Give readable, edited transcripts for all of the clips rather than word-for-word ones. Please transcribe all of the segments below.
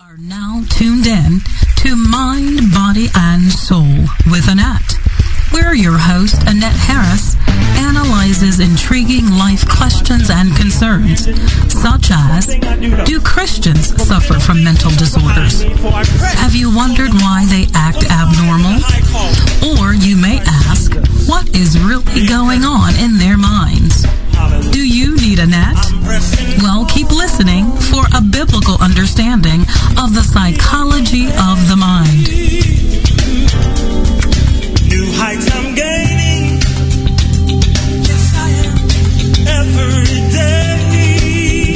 Are now tuned in to Mind, Body, and Soul with Annette, where your host, Annette Harris, analyzes intriguing life questions and concerns, such as, do Christians suffer from mental disorders? Have you wondered why they act abnormal? Or you may ask, what is really going on in their minds? Do you need Annette? Well, keep listening for a biblical understanding of the psychology of the mind. New heights I'm gaining. Yes, I am. Every day.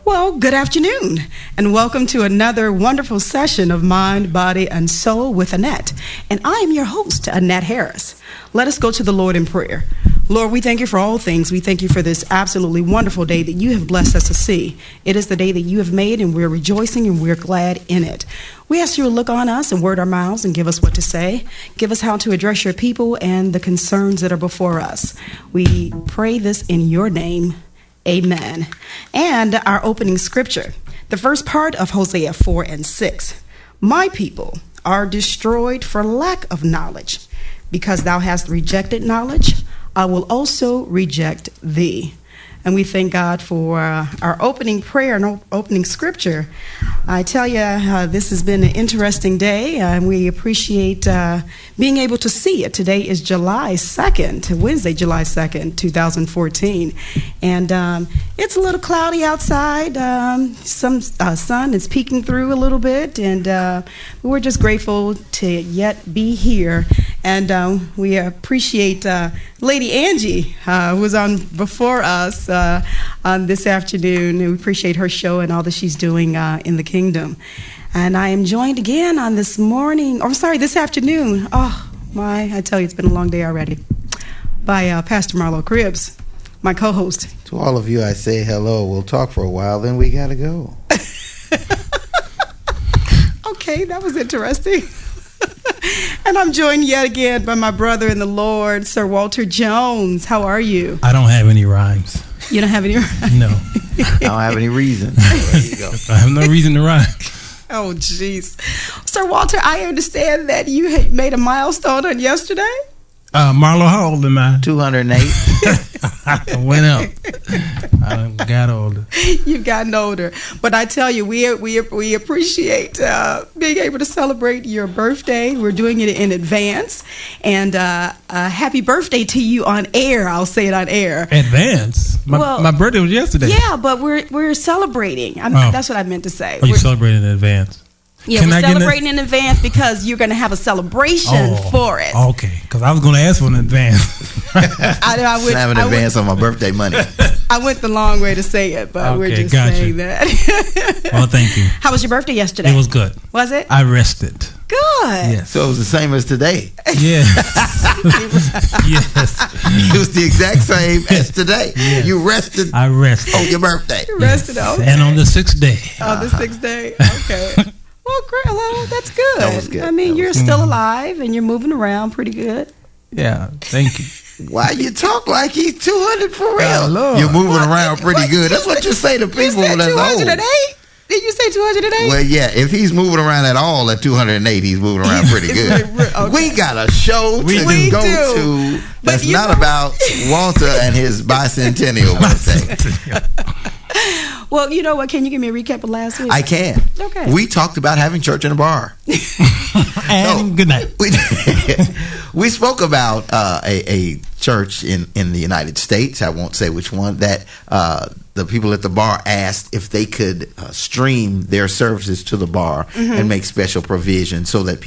Well, good afternoon, and welcome to another wonderful session of Mind, Body, and Soul with Annette. And I am your host, Annette Harris. Let us go to the Lord in prayer. Lord, we thank you for all things. We thank you for this absolutely wonderful day that you have blessed us to see. It is the day that you have made, and we're rejoicing and we're glad in it. We ask you to look on us and word our mouths and give us what to say. Give us how to address your people and the concerns that are before us. We pray this in your name. Amen. And our opening scripture, the first part of Hosea 4:6. My people are destroyed for lack of knowledge. Because thou hast rejected knowledge, I will also reject thee. And we thank God for our opening prayer and opening scripture. I tell you, this has been an interesting day, and we appreciate being able to see it. Today is July 2nd, Wednesday, July 2nd, 2014. And it's a little cloudy outside. Some sun is peeking through a little bit, and we're just grateful to yet be here. And we appreciate Lady Angie, who was on before us on this afternoon. And we appreciate her show and all that she's doing in the kingdom. And I am joined again on this afternoon. Oh, my, I tell you, it's been a long day already. By Pastor Marlo Cribbs, my co-host. To all of you, I say hello. We'll talk for a while, then we got to go. Okay, that was interesting. And I'm joined yet again by my brother in the Lord, Sir Walter Jones. How are you? I don't have any rhymes. You don't have any rhymes? No. I don't have any reason. There you go. I have no reason to rhyme. Oh, jeez. Sir Walter, I understand that you had made a milestone on yesterday? Marlo, how old am I? 208. I went up. I got older. You've gotten older. But I tell you, we appreciate being able to celebrate your birthday. We're doing it in advance. And happy birthday to you on air. I'll say it on air. Advance? My birthday was yesterday. Yeah, but we're celebrating. That's what I meant to say. Oh, you're celebrating in advance? Yeah, we're celebrating in advance because you're going to have a celebration for it. Okay, because I was going to ask for an advance. I would have an advance on my birthday money. I went the long way to say it, but we're just saying that. Well, thank you. How was your birthday yesterday? It was good. Was it? I rested. Good. Yes. So it was the same as today. Yeah. Yes. It was the exact same as today. Yes. You rested. I rested on your birthday. You rested, okay. And on the 6th day. On the 6th day, okay. Well, great. Hello, that's good. That was good. I mean, you're still alive and you're moving around pretty good. Yeah, thank you. Why you talk like he's 200 for real? Lord. You're moving around pretty good. That's what you say to people You said that's 208? old. Did you say 208? Well, yeah, if he's moving around at all at 208, he's moving around pretty good. Okay. We got a show to go to that's not about Walter and his bicentennial birthday. Well, you know what? Can you give me a recap of last week? I can. Okay. We talked about having church in a bar. And good night. We spoke about a church in the United States. I won't say which one. That the people at the bar asked if they could stream their services to the bar and make special provisions so that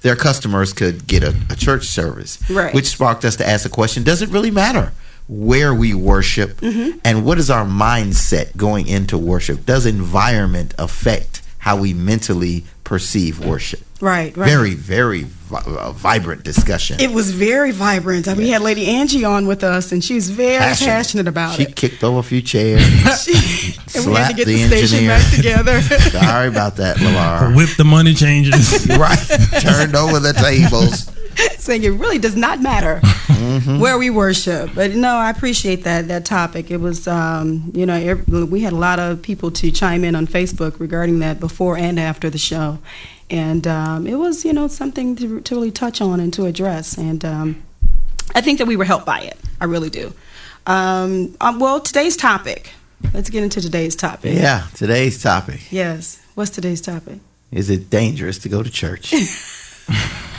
their customers could get a church service. Right. Which sparked us to ask the question, does it really matter where we worship and what is our mindset going into worship? Does environment affect how we mentally perceive worship? Right. Very, very vibrant discussion. It was very vibrant. We had Lady Angie on with us, and she was very passionate about it. She kicked over a few chairs. And we had to get the station engineer back together. Sorry about that, Lamar. Whip the money changers. Right. Turned over the tables. Saying it really does not matter where we worship. But no, I appreciate that topic. It was, we had a lot of people to chime in on Facebook regarding that before and after the show. And it was, something to really touch on and to address. And I think that we were helped by it. I really do. Well, today's topic. Let's get into today's topic. Yeah, today's topic. Yes. What's today's topic? Is it dangerous to go to church?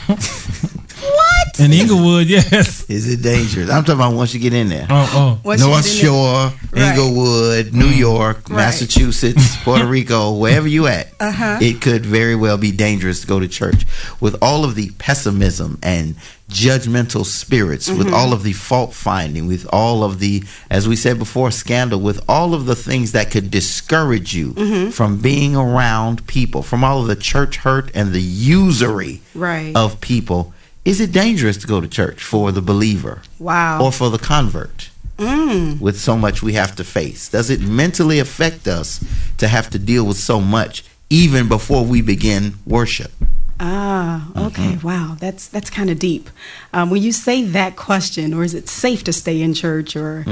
What? In Inglewood, yes. Is it dangerous? I'm talking about once you get in there. Once you North get in Shore, Right. Inglewood, New York, Right. Massachusetts, Puerto Rico, wherever you at, it could very well be dangerous to go to church. With all of the pessimism and judgmental spirits, with all of the fault finding, with all of the, as we said before, scandal, with all of the things that could discourage you from being around people, from all of the church hurt and the usury Right. of people. Is it dangerous to go to church for the believer Wow. or for the convert? With so much we have to face, does it mentally affect us to have to deal with so much even before we begin worship? Okay. Wow, that's kind of deep. When you say that question, or is it safe to stay in church, or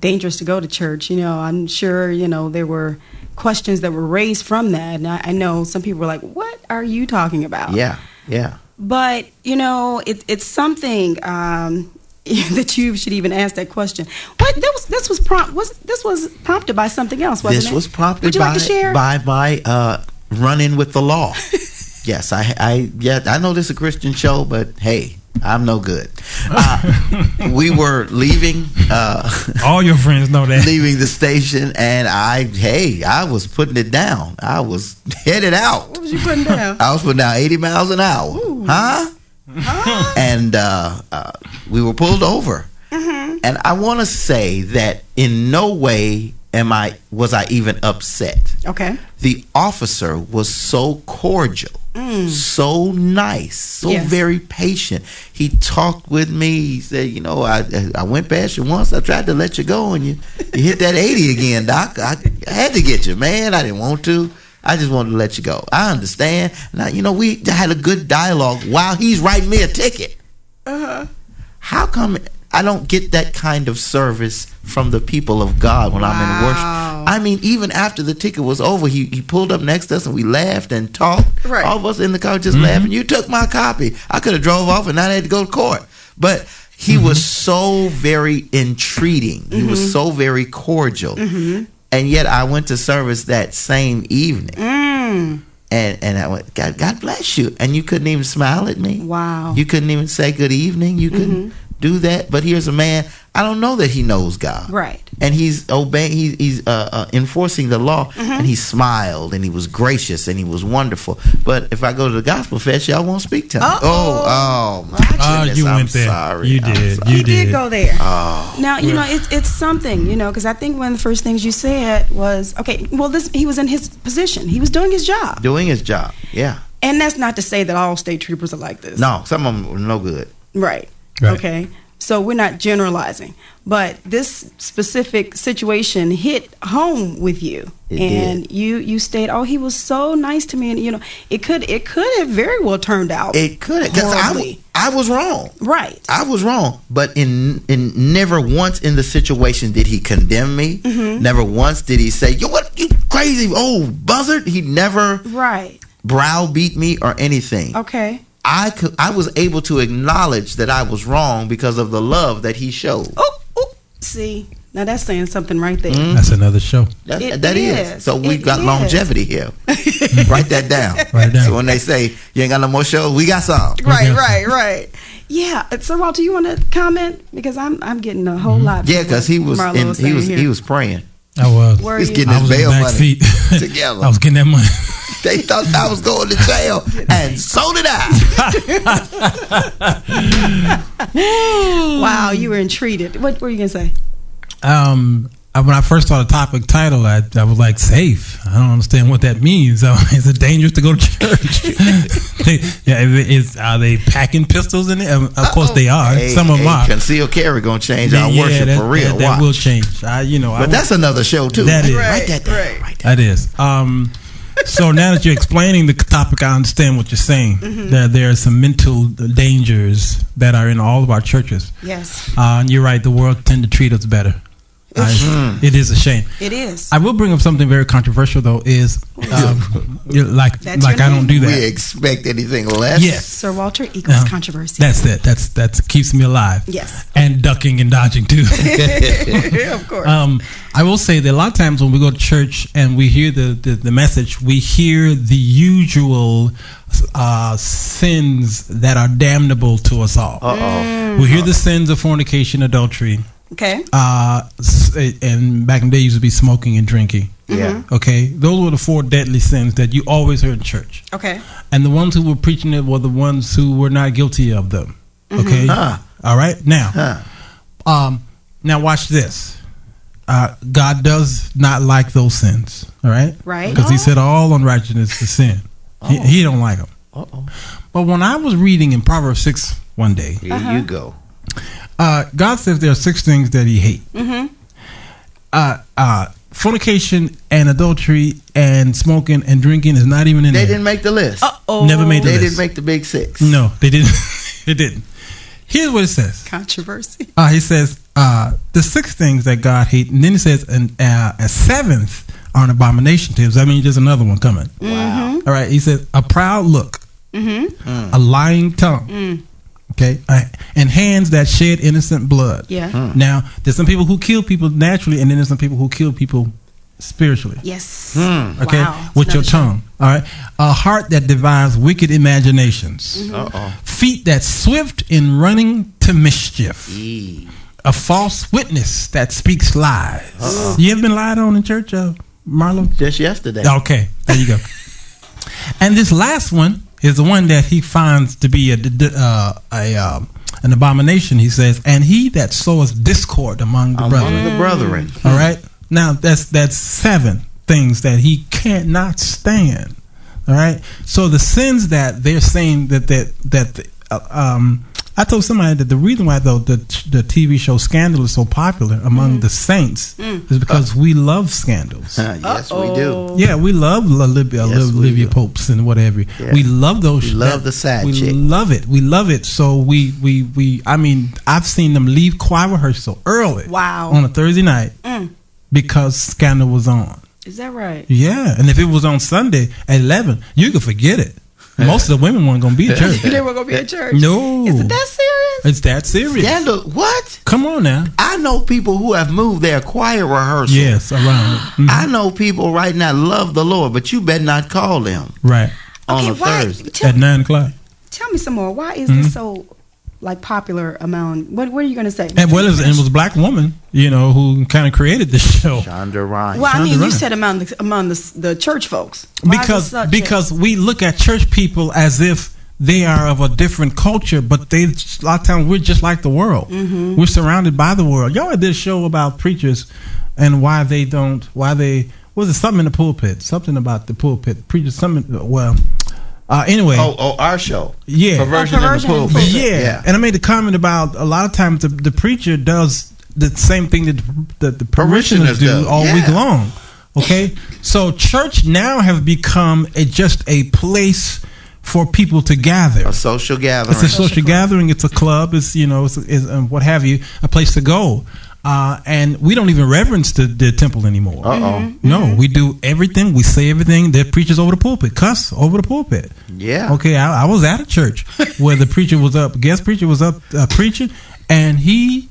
dangerous to go to church? I'm sure there were questions that were raised from that, and I know some people were like, "What are you talking about?" Yeah. But it's something that you should even ask that question. What this was prompted by something else, wasn't it? This was prompted Would you like to share? by my run-in with the law. Yes, I know this is a Christian show, but hey, I'm no good. We were leaving. All your friends know that. Leaving the station, and I was putting it down. I was headed out. What was you putting down? I was putting down 80 miles an hour. Ooh. Huh? And we were pulled over. And I want to say that in no way was I even upset. Okay. The officer was so cordial, so nice, so Yes. very patient. He talked with me. He said, I went past you once. I tried to let you go, and you hit that 80 again, Doc. I had to get you, man. I didn't want to. I just wanted to let you go. I understand. Now, we had a good dialogue while he's writing me a ticket. How come I don't get that kind of service from the people of God when I'm in worship? I mean, even after the ticket was over, he pulled up next to us and we laughed and talked. Right. All of us in the car just laughing. You took my copy. I could have drove off and now I had to go to court. But he was so very entreating. He was so very cordial. And yet I went to service that same evening. And I went, God bless you. And you couldn't even smile at me. Wow. You couldn't even say good evening. You couldn't do that. But here's a man, I don't know that he knows God. Right. And he's obeying, he's enforcing the law. And he smiled and he was gracious and he was wonderful. But if I go to the gospel fest, y'all won't speak to me. Oh, my goodness. You I'm went there. sorry. You I'm did. sorry. You You did go there. Oh. Now, it's something, because I think one of the first things you said was, okay, well, he was in his position. He was doing his job. Doing his job. Yeah. And that's not to say that all state troopers are like this. No, some of them were no good. Right. Right. Okay. So we're not generalizing. But this specific situation hit home with you. It and did. you stated, he was so nice to me. And, it could have very well turned out. It could have. Because horribly. I was wrong. Right. I was wrong, but in never once in the situation did he condemn me. Never once did he say, "You what? You crazy old buzzard." He never Right. browbeat me or anything. Okay. I was able to acknowledge that I was wrong because of the love that he showed. Oh, see, now that's saying something right there. That's another show. That It is. is. So we've It got is. longevity here. Write that down. Write it down. So when they say you ain't got no more shows, we got some. Right. Yeah. So, Walt, do you want to comment? Because I'm getting a whole lot. Yeah, because he was he was praying. I was. Where He's you? getting I his was in the bail back money seat. together. I was getting that money. They thought I was going to jail, and so did I. Wow, you were entreated. What were you gonna say? When I first saw the topic title, I was like, safe. I don't understand what that means. Is it dangerous to go to church? Are they packing pistols in it? Of course they are. Some of them are. Concealed carry going to change our worship for real. That Watch. will change. But that's another show too. That is. Write that down. Right. Write that That is. So now that you're explaining the topic, I understand what you're saying. That there are some mental dangers that are in all of our churches. Yes. And you're right. The world tend to treat us better. It is a shame. It is. I will bring up something very controversial, though. Is like I don't do that. We expect anything less. Yes. Sir Walter equals controversy. That's it. That's keeps me alive. Yes. And ducking and dodging too. Of course. I will say that a lot of times when we go to church and we hear the message, we hear the usual sins that are damnable to us all. We hear the sins of fornication, adultery. Okay. And back in the day, used to be smoking and drinking. Yeah. Okay. Those were the 4 deadly sins that you always heard in church. Okay. And the ones who were preaching it were the ones who were not guilty of them. Okay. All right. Now, now watch this. God does not like those sins. All right. Right. Because He said all unrighteousness is sin. He don't like them. But when I was reading in Proverbs 6 one day, Here you go. God says there are 6 things that He hates. Fornication and adultery and smoking and drinking is not even in there. They didn't make the list. Never made the They list. didn't make the big 6. No, they didn't. They didn't. Here's what it says. Controversy. He says the 6 things that God hates, and then He says a 7th are an abomination to Him. So that means there's another one coming. Wow. All right. He says a proud look, a lying tongue. Okay, and hands that shed innocent blood. Yeah. Now, there's some people who kill people naturally, and then there's some people who kill people spiritually. Yes. Okay, Wow. with your tongue. All right, a heart that devises wicked imaginations. Feet that swift in running to mischief. A false witness that speaks lies. You ever been lied on in church, Marlon? Just yesterday. Okay, there you go. And this last one is the one that He finds to be an abomination. He says, and he that soweth discord among the brethren. All right. Now that's 7 things that He cannot stand. All right. So the sins that they're saying that I told somebody that the reason why though the TV show Scandal is so popular among the saints is because we love scandals. Yes, we do. Yeah, we love Olivia Popes and whatever. Yeah. We love those. We love the side chick. We love it. We love it. So we I mean, I've seen them leave choir rehearsal early. Wow. On a Thursday night because Scandal was on. Is that right? Yeah, and if it was on Sunday at 11, you could forget it. Most of the women weren't going to be at church. They weren't going to be at church. No. Is it that serious? It's that serious. Scandal? What? Come on now. I know people who have moved their choir rehearsal. Yes, around it. I know people right now love the Lord, but you better not call them. Right. On a Thursday. At 9 o'clock. Tell me some more. Why is this so popular among, what are you going to say? And well, it was a black woman, who kind of created this show. Shonda Rhimes. Well, I mean, Shonda you Rhimes. said among the church folks. Why is it Because we look at church people as if they are of a different culture, but a lot of times we're just like the world. We're surrounded by the world. Y'all had this show about preachers and why they was it something in the pulpit? Something about the pulpit. Preachers, anyway. Our show. Yeah. Perversion in the pulpit. Yeah. And I made a comment about a lot of times the preacher does the same thing that the parishioners do all week long. Okay? So church now have become just a place for people to gather. A social gathering. It's a social gathering. It's a club. It's what have you. A place to go. And we don't even reverence the temple anymore. No, we do everything. We say everything. They're preachers over the pulpit. Cuss over the pulpit. Yeah. Okay, I was at a church where the preacher was up, guest preacher was up preaching, and he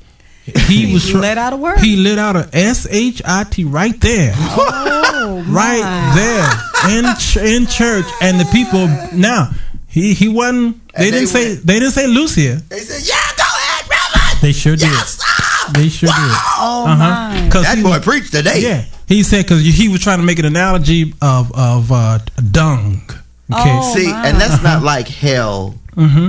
was let out a word. He let out a shit right there. Oh, right there in church, and the people now. He wasn't. They didn't say Lucia. They said, "Yeah, go ahead, brother." They sure did. Yes, sir. They sure did. Oh my! That boy preached today. Yeah, he said because he was trying to make an analogy of dung. Okay. Oh, see, and that's not like hell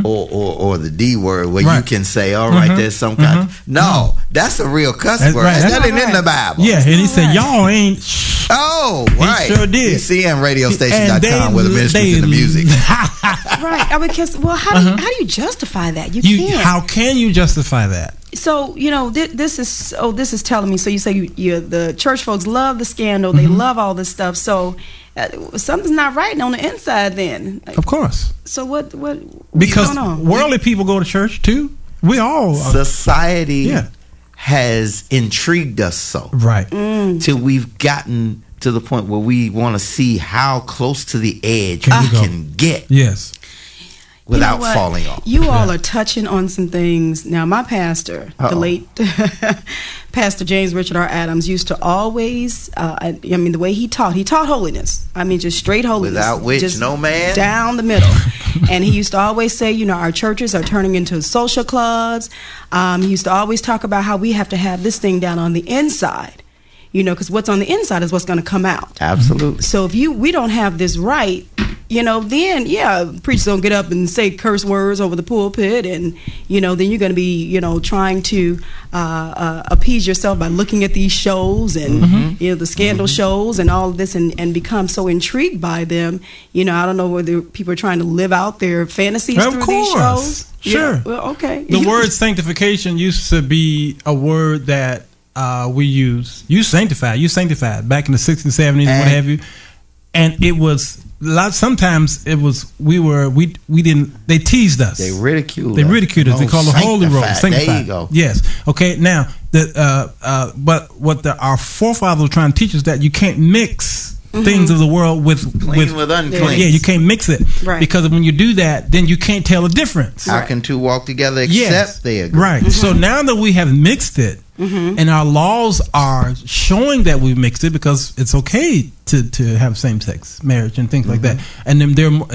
or the D word where you can say, "All right, there's some kind." No, that's a real cuss word. right. That ain't in the Bible. Yeah, and he said, "Y'all ain't." Oh, right. He sure did. CMRadiostation.com with the ministries and the music. Right. I mean, how do you justify that? You can't. How can you justify that? So this is telling me. So you say the church folks love the scandal. They love all this stuff. So something's not right on the inside. Then, Of course. So what's Because going on? worldly people go to church too. We all Society Yeah. has intrigued us so right. till we've gotten to the point where we want to see how close to the edge Can we you go? can get Yes. without You know what? falling off. You all are touching on some things. Now, my pastor, the Uh-oh. late Pastor James Richard R. Adams, used to always, the way he taught holiness. I mean, just straight holiness. Without which just no man. down the middle. And he used to always say, our churches are turning into social clubs. He used to always talk about how we have to have this thing down on the inside. Because what's on the inside is what's going to come out. Absolutely. So if we don't have this right, then preachers don't get up and say curse words over the pulpit, and then you're going to be trying to appease yourself by looking at these shows and the scandal shows and all of this, and become so intrigued by them. I don't know whether people are trying to live out their fantasies Of through course. these shows. Sure. Yeah, well, okay. The word sanctification used to be a word that we use. You sanctified back in the 60s, 70s, what have you. And it was sometimes it was we didn't. They teased us. They ridiculed us. They called the holy roll sanctified. There you go. Yes. Okay. Now but what our forefathers were trying to teach us that you can't mix things of the world with unclean. Yeah, you can't mix it, Right. because when you do that, then you can't tell the difference. How can two walk together except Yes. they agree? Right. So now that we have mixed it, and our laws are showing that we've mixed it, because it's okay to have same-sex marriage and things like that. And then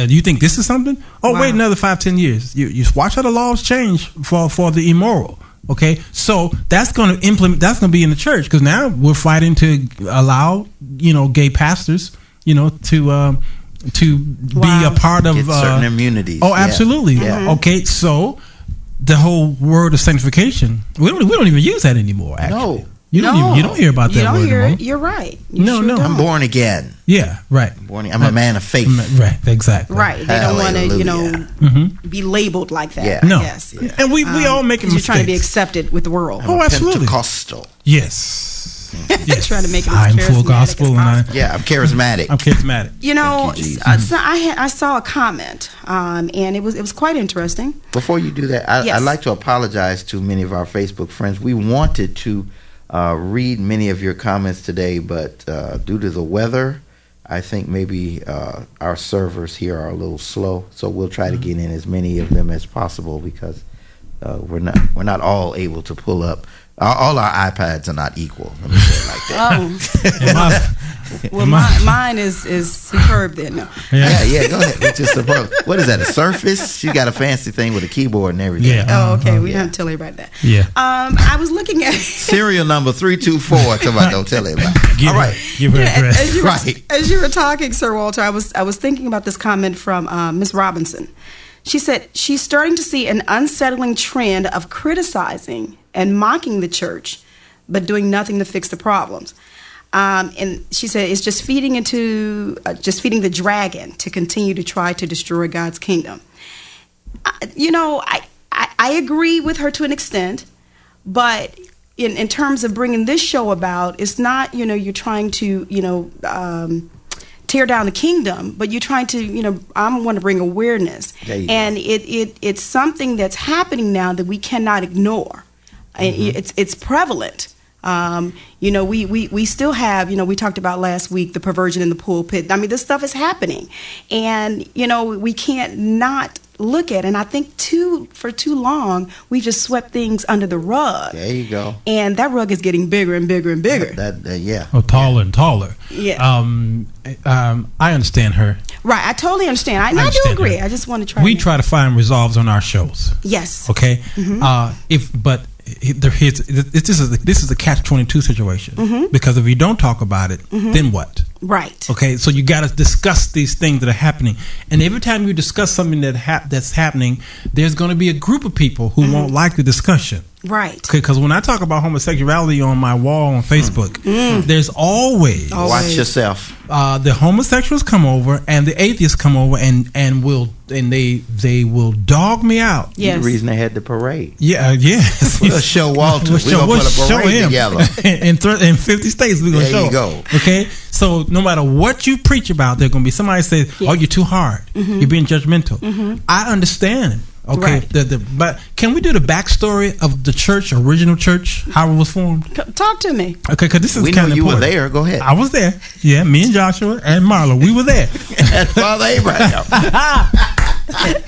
you think this is something? Oh, Wow. wait another 5-10 years. You watch how the laws change for the immoral. Okay, so that's going to be in the church, because now we're fighting to allow gay pastors to be a part of Get certain immunities. Oh, absolutely. Yeah. Okay, so the whole word of sanctification, we don't even use that anymore. Actually, No. you don't hear about that You don't word hear anymore. it. You're right. You No, no. don't. I'm born again. Yeah, right. I'm a man of faith. Right, exactly. Right. They don't want to, Hallelujah. be labeled like that. Yeah. No, Yes. and we all making 'Cause you're mistakes. trying to be accepted with the world. Oh, absolutely. Pentecostal. Yes. Trying to make it as I'm full charismatic gospel, as and possible. Yeah, I'm charismatic. I'm charismatic. Thank you, Jesus. So I saw a comment, and it was quite interesting. Before you do that, Yes. I'd like to apologize to many of our Facebook friends. We wanted to read many of your comments today, but due to the weather, I think maybe our servers here are a little slow. So we'll try to get in as many of them as possible, because we're not all able to pull up. All our iPads are not equal. Let me say it like that. Oh, well, mine is superb then. No. Yeah, go ahead. It's just what is that? A Surface? She got a fancy thing with a keyboard and everything. Yeah. Oh, okay. We don't tell everybody that. Yeah. I was looking at Serial number 324. Talking about don't tell everybody. Give All her- right. Give her address. Right. As you were talking, Sir Walter, I was thinking about this comment from Miss Robinson. She said she's starting to see an unsettling trend of criticizing and mocking the church, but doing nothing to fix the problems. And she said it's just feeding the dragon to continue to try to destroy God's kingdom. I agree with her to an extent, but in terms of bringing this show about, it's not you're trying to tear down the kingdom, but you're trying to I want to bring awareness, and it's something that's happening now that we cannot ignore. It's prevalent. We still have, we talked about last week, the perversion in the pulpit. I mean, this stuff is happening, and we can't not look at it. And I think for too long we just swept things under the rug. There you go. And that rug is getting bigger and bigger and bigger. Yeah. Oh, taller and taller. Yeah. I understand her. Right. I totally understand. I do understand agree. her. I just want to try. We try to find resolves on our shows. Yes. Okay. This is a catch-22 situation, because if you don't talk about it, then what? Right. Okay, so you got to discuss these things that are happening, and every time you discuss something that's happening, there's going to be a group of people who won't like the discussion. Right. Because when I talk about homosexuality on my wall on Facebook, there's always Watch yourself. the homosexuals come over and the atheists come over and they will dog me out. Yes. The reason they had the parade. Yeah, yes. We'll show Walter. We're going to put a parade together. in 50 states, we're going to There show. you go. Okay? So no matter what you preach about, there's going to be somebody say, oh, you're too hard. You're being judgmental. I understand it. Okay, Right. But can we do the backstory of the church, original church, how it was formed? Talk to me. Okay, because this is We kind know of you important. were there. Go ahead. I was there. Yeah, me and Joshua and Marla, we were there. That's Father Abraham.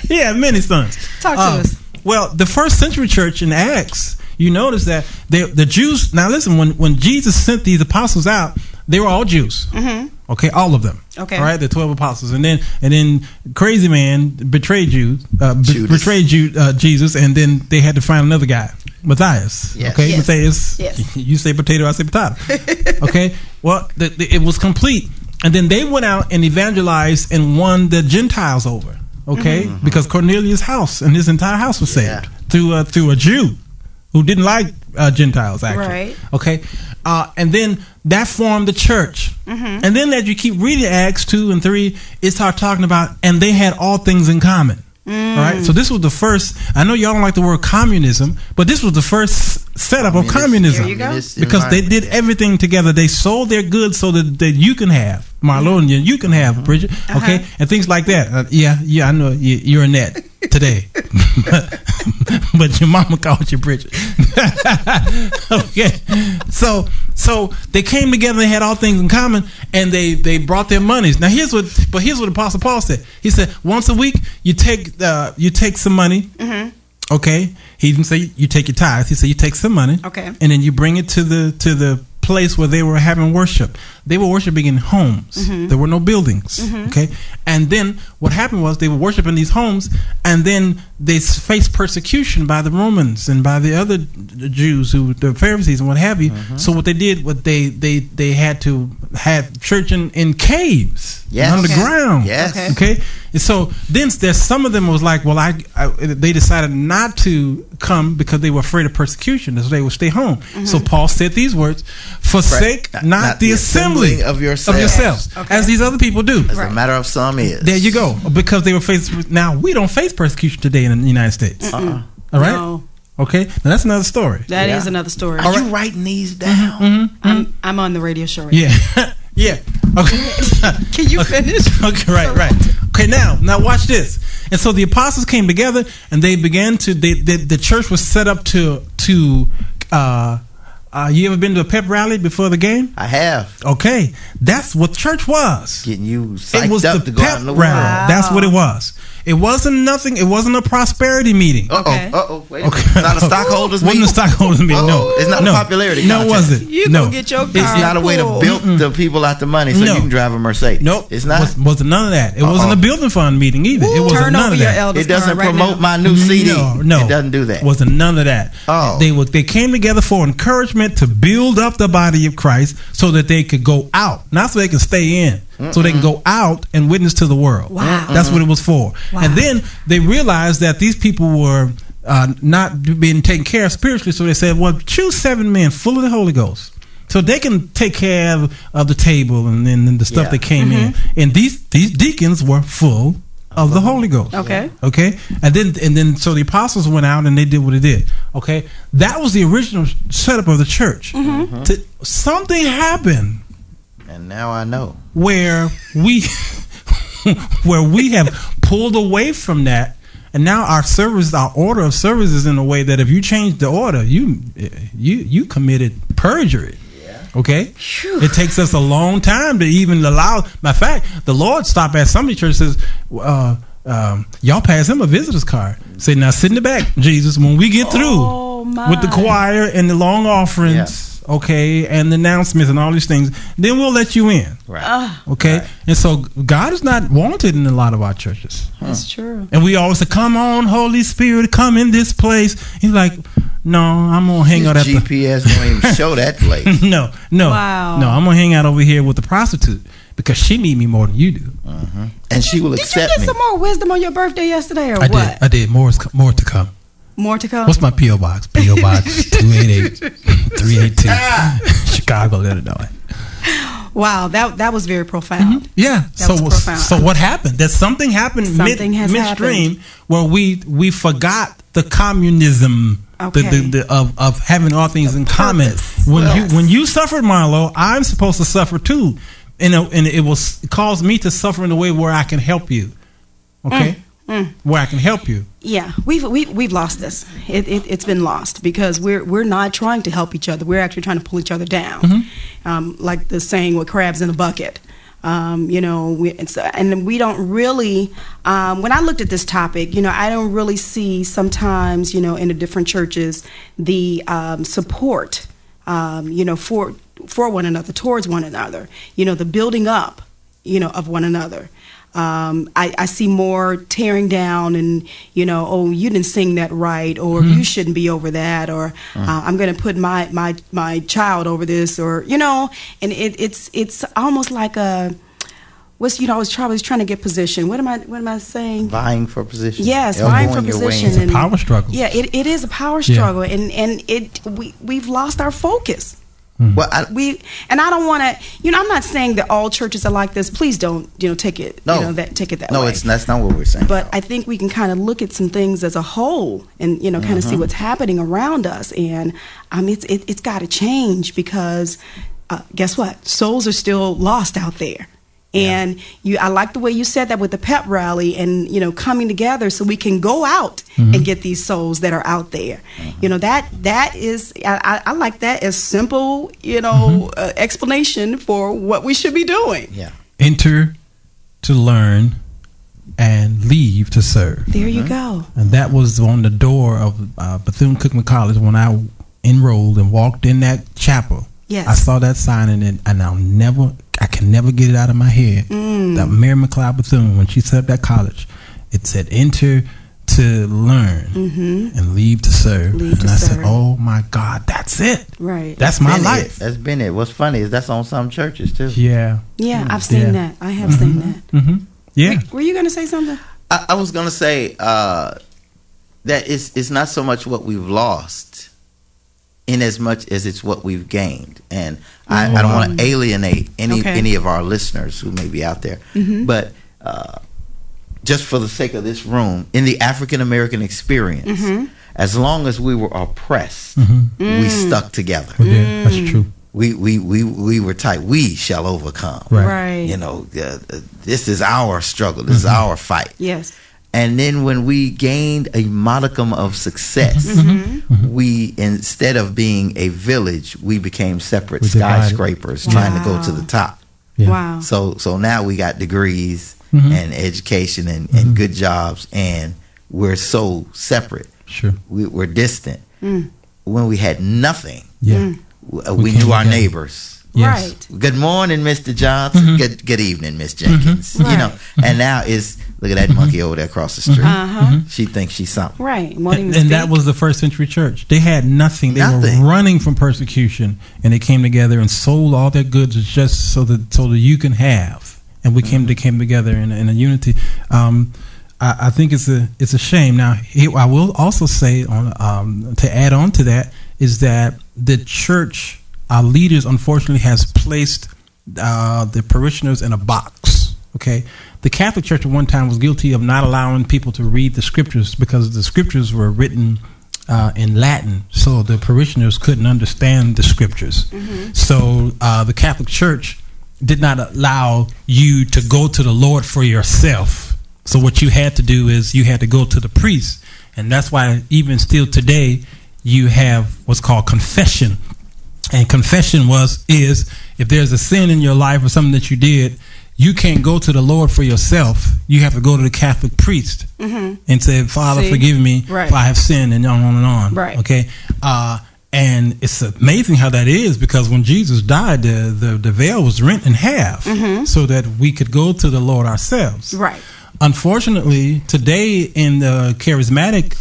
Yeah, many sons. Talk to us. Well, the first century church in Acts, you notice that the Jews. Now, listen, when Jesus sent these apostles out, they were all Jews. Okay, all of them. Okay. All right, the 12 apostles, and then crazy man betrayed Jesus, and then they had to find another guy, Matthias. Yes. Okay, Yes. Matthias. Yes. You say potato, I say potato. Okay. Well, it was complete, and then they went out and evangelized and won the Gentiles over. Okay, because Cornelius' house and his entire house was saved through a Jew who didn't like Gentiles, actually. Right. Okay, and then that formed the church. And then as you keep reading Acts 2 and 3, it starts talking about, and they had all things in common. All right, so this was the first. I know y'all don't like the word communism, but this was the first setup of communism. There you go. Because they did everything together. They sold their goods so that you can have, Marlo, and you can have, Bridget, okay, and things like that. Yeah, I know you're Annette today, but your mama called you Bridget. Okay, so they came together. They had all things in common, and they brought their monies. Now here's what Apostle Paul said. He said once a week you take some money. Okay, he even said you take your tithes. He said you take some money. Okay. And then you bring it to the place where they were having worship. They were worshiping in homes. There were no buildings. Okay. And then what happened was they were worshiping these homes, and then they faced persecution by the Romans and by the other Jews, the Pharisees and what have you. So what they did, they had to have church in caves, underground. Yes. Okay. And so then there's some of them was like, well, they decided not to come because they were afraid of persecution, so they would stay home. So Paul said these words: "Forsake not the assembly of yourselves, as these other people do." As a matter of some is. There you go. Because they were faced. Now we don't face persecution today in the United States. All right. No. Okay. Now that's another story. That is another story. Are you writing these down? I'm on the radio show right Yeah. Yeah. Okay. Can you finish? Okay, right. Okay, now watch this. And so the apostles came together, and they began to. The church was set up to. You ever been to a pep rally before the game? I have. Okay, that's what church was. Getting you It psyched was up the to go out pep in the rally. world. That's what it was. It wasn't nothing. It wasn't a prosperity meeting. Okay. Wait a minute. It's not a stockholders Wasn't meeting. a stockholders meeting. No, It's not a popularity No, it contest. wasn't. You no. gonna get your car. It's not a way to build the people out the money so No. you can drive a Mercedes. Nope. It's not. Wasn't none of that. It wasn't a building fund meeting either. It wasn't Turn none over of your that. elders It doesn't right promote now. my new CD. No. It doesn't do that. Wasn't none of that. Oh. They came together for encouragement to build up the body of Christ so that they could go out, not so they could stay in. So they can go out and witness to the world. Wow. That's what it was for. Wow. And then they realized that these people were not being taken care of spiritually, so they said, well, choose 7 men full of the Holy Ghost so they can take care of the table and then the stuff that came in. And these deacons were full of the Holy Ghost. Okay. Okay. And then so the apostles went out and they did what they did. Okay. That was the original setup of the church. Something happened And now I know. where we have pulled away from that, and now our order of service is in a way that if you change the order, you committed perjury. Okay, it takes us a long time to even allow. Matter of fact, the Lord stopped at somebody church and says, "Y'all pass him a visitor's card. Say, now sit in the back, Jesus. When we get through with the choir and the long offerings." Okay, and the announcements and all these things, then we'll let you in. Right. Okay, and so God is not wanted in a lot of our churches. That's true. And we always say, "Come on, Holy Spirit, come in this place." He's like, "No, I'm gonna hang out at the GPS don't even show that place. no, Wow. no. I'm gonna hang out over here with the prostitute because she need me more than you do." And she will Did you accept get me. some more wisdom on your birthday yesterday, or I what? did. More to come. More to come. What's my P.O. Box? P.O. Box 288-382, Chicago, Illinois. Wow, that was very profound. Yeah. That was profound. So what happened? That something happened midstream where we forgot the communism of having all things in common. When you suffered, Marlo, I'm supposed to suffer too, and it caused me to suffer in a way where I can help you. Okay. Where I can help you. Yeah, we've lost this. It's been lost because we're not trying to help each other. We're actually trying to pull each other down, like the saying with crabs in a bucket. You know, and we don't really. When I looked at this topic, you know, I don't really see sometimes, you know, in the different churches the support, you know, for one another, towards one another. You know, the building up, you know, of one another. I see more tearing down and, you know, oh, you didn't sing that right, or you shouldn't be over that, or I'm going to put my child over this, or, you know, and it's almost like a, what's, you know, I was trying to get position. What am I saying? Vying for position. Yes, vying for position. It's a power struggle. Yeah, it is a power struggle, and we've lost our focus. Well, I don't want to. You know, I'm not saying that all churches are like this. Please don't, you know, take it. No, you know, take it that way. No, that's not what we're saying. But I think we can kind of look at some things as a whole, and, you know, kind of see what's happening around us. And it's got to change because guess what? Souls are still lost out there. And I like the way you said that with the pep rally and, you know, coming together so we can go out and get these souls that are out there. You know, that is, I like that as simple, you know, explanation for what we should be doing. Yeah. Enter to learn and leave to serve. There you go. And that was on the door of Bethune-Cookman College when I enrolled and walked in that chapel. Yes. I saw that sign and I can never get it out of my head. That Mary McLeod Bethune, when she set up that college, it said enter to learn and leave to serve. I said, oh my God, that's it. Right. That's my life. That's been it. What's funny is that's on some churches too. Yeah. Yeah, I've seen that. I have seen that. Yeah. Were you going to say something? I was going to say that it's not so much what we've lost in as much as it's what we've gained. And I don't want to alienate any of our listeners who may be out there. But just for the sake of this room, in the African American experience, as long as we were oppressed, we stuck together. Yeah, that's true. We were tight. We shall overcome. Right. You know, this is our struggle. This is our fight. Yes. And then when we gained a modicum of success, we, instead of being a village, we became separate skyscrapers trying to go to the top. Yeah. Wow. So now we got degrees and education and good jobs, and we're so separate. Sure. We're distant. When we had nothing, we came knew our together. neighbors. Right. Good morning, Mr. Johnson. Good evening, Miss Jenkins. You know, and now look at that monkey over there across the street. She thinks she's something. Right. And that was the first century church. They had nothing. They were running from persecution, and they came together and sold all their goods just so that you can have. And we came together in a unity. I think it's a shame. Now, I will also say to add on to that is that the church. Our leaders, unfortunately, has placed the parishioners in a box. Okay, the Catholic Church at one time was guilty of not allowing people to read the scriptures because the scriptures were written in Latin, so the parishioners couldn't understand the scriptures. So the Catholic Church did not allow you to go to the Lord for yourself. So what you had to do is you had to go to the priest, and that's why even still today you have what's called confession. And confession is if there's a sin in your life or something that you did, you can't go to the Lord for yourself. You have to go to the Catholic priest and say, Father, forgive me for I have sinned, and on and on. Right. Okay. And it's amazing how that is, because when Jesus died, the veil was rent in half so that we could go to the Lord ourselves. Right. Unfortunately, today in the charismatic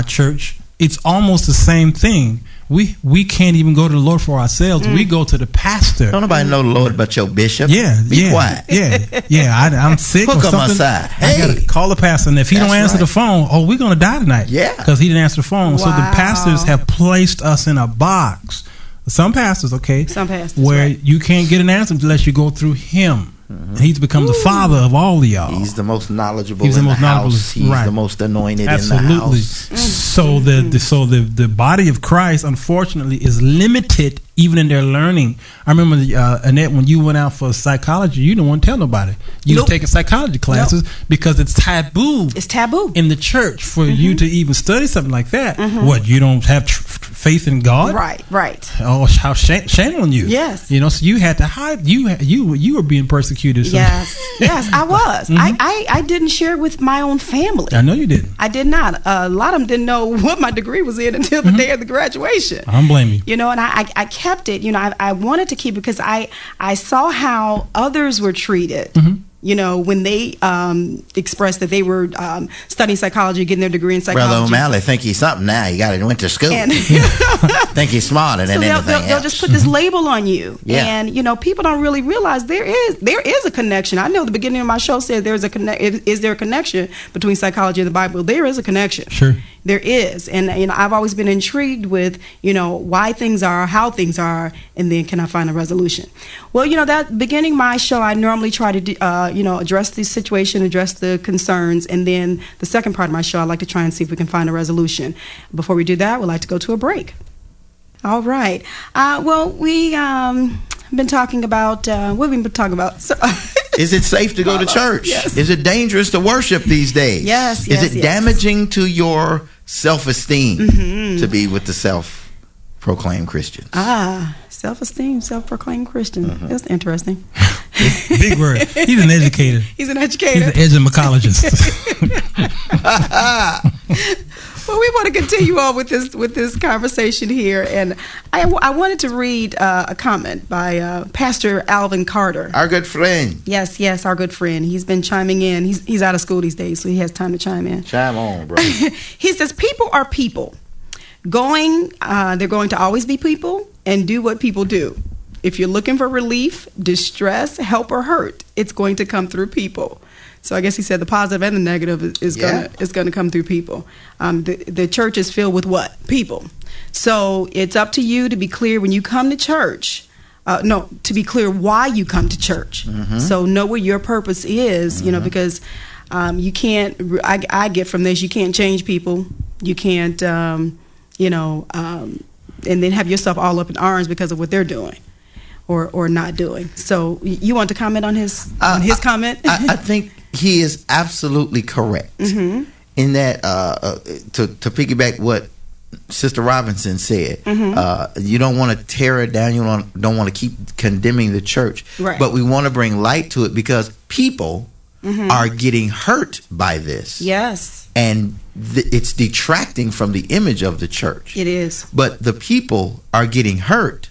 church, it's almost the same thing, we can't even go to the Lord for ourselves. We go to the pastor. Don't nobody know the Lord but your bishop. Yeah, Be quiet. I'm sick Hook or 'em something. aside. I gotta Hey. call the pastor, and if he That's don't answer right. the phone, we're gonna die tonight. Yeah. because he didn't answer the phone. So the Wow. pastors have placed us in a box. Some pastors, okay, Some pastors, where right. you can't get an answer unless you go through him. And he's become the father of all of y'all. He's the most knowledgeable He's in the the most knowledgeable, house. He's right. the most anointed in the Absolutely. house. So the body of Christ, unfortunately, is limited even in their learning. I remember Annette, when you went out for psychology, you didn't want to tell nobody you Nope. were taking psychology classes because it's taboo. It's taboo. In the church for you to even study something like that. What, you don't have faith in God? Right. Oh, how shame on you! Yes. So you had to hide. You were being persecuted. So. Yes, I was. I didn't share with my own family. I know you didn't. I did not. A lot of them didn't know what my degree was in until the day of the graduation. I don't blame you. And I kept it. I wanted to keep it because I saw how others were treated. When they expressed that they were studying psychology, getting their degree in psychology. Brother O'Malley think he's something now. He went to school. And think he's smarter than so anything they'll else. just put this label on you. Yeah. And people don't really realize there is a connection. I know the beginning of my show said there's a is there a connection between psychology and the Bible? There is a connection. Sure. There is. And I've always been intrigued with why things are, how things are, and then can I find a resolution? Well, that beginning my show, I normally try to address the situation, address the concerns, and then the second part of my show, I like to try and see if we can find a resolution. Before we do that, we'd like to go to a break. All right. Well, we been talking about what have we been talking about? So, Is it safe to go to church? Yes. Is it dangerous to worship these days? Yes, Is it yes. damaging to your self-esteem to be with the self-proclaimed Christians? Self-esteem, self-proclaimed Christian. That's interesting. Big word. He's an educator. He's an He's educator. an edumacologist. Well, we want to continue on with this conversation here, and I wanted to read a comment by Pastor Alvin Carter. Our good friend. Yes, our good friend. He's been chiming in. He's out of school these days, so he has time to chime in. Chime on, bro. He says, people are people. They're going to always be people and do what people do. If you're looking for relief, distress, help, or hurt, it's going to come through people. So I guess he said the positive and the negative is going to come through people. The church is filled with what? People. So it's up to you to be clear when you come to church. To be clear why you come to church. So know what your purpose is, because you can't, I get from this, you can't change people. You can't, and then have yourself all up in arms because of what they're doing or not doing. So you want to comment on his comment? I think he is absolutely correct in that to piggyback what Sister Robinson said. You don't want to tear it down. You don't want to keep condemning the church. Right. But we want to bring light to it because people are getting hurt by this. Yes, And it's detracting from the image of the church. it is. But the people are getting hurt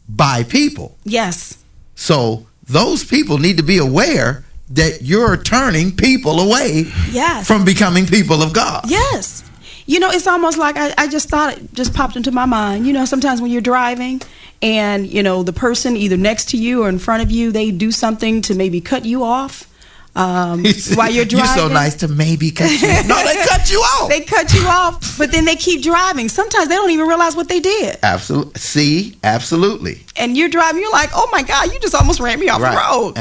by people. Yes. So those people need to be aware that you're turning people away Yes. from becoming people of God. Yes. It's almost like I just thought it just popped into my mind. Sometimes when you're driving and, the person either next to you or in front of you, they do something to maybe cut you off while you're driving. You're so nice to maybe cut you off. No, they cut you off. They cut you off, but then they keep driving. Sometimes they don't even realize what they did. Absolutely. See, absolutely. And you're driving, you're like, oh my God, you just almost ran me off the road.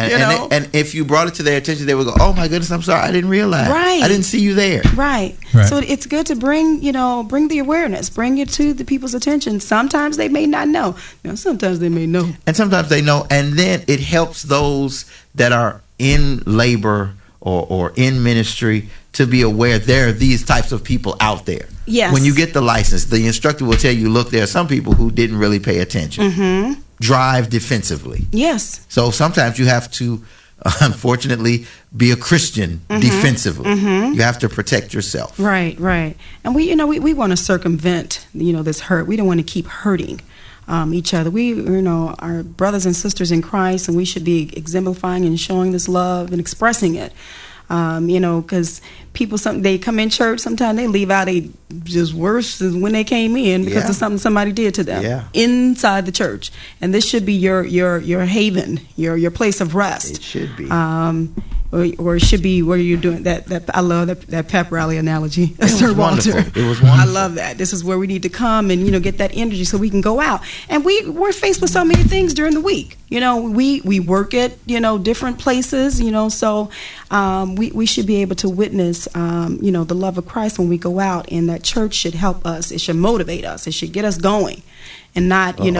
And if you brought it to their attention, they would go, oh my goodness, I'm sorry, I didn't realize. Right. I didn't see you there. Right. So it's good to bring the awareness, bring it to the people's attention. Sometimes they may not know. Now, sometimes they may know. And sometimes they know, and then it helps those that are in labor or in ministry to be aware there are these types of people out there. Yes. When you get the license, the instructor will tell you, look, there are some people who didn't really pay attention. Drive defensively. Yes. So sometimes you have to, unfortunately, be a Christian defensively. You have to protect yourself. Right. And we want to circumvent, this hurt. We don't want to keep hurting each other. We, are brothers and sisters in Christ, and we should be exemplifying and showing this love and expressing it. Because people, they come in church, sometimes they leave out just worse than when they came in because of something somebody did to them inside the church. And this should be your haven, your place of rest. It should be. Or it should be where you're doing that. I love that pep rally analogy, Sir Walter. It was wonderful. I love that. This is where we need to come and get that energy so we can go out. And we're faced with so many things during the week. We work at different places. So we should be able to witness the love of Christ when we go out, and that church should help us. It should motivate us. It should get us going. And not, when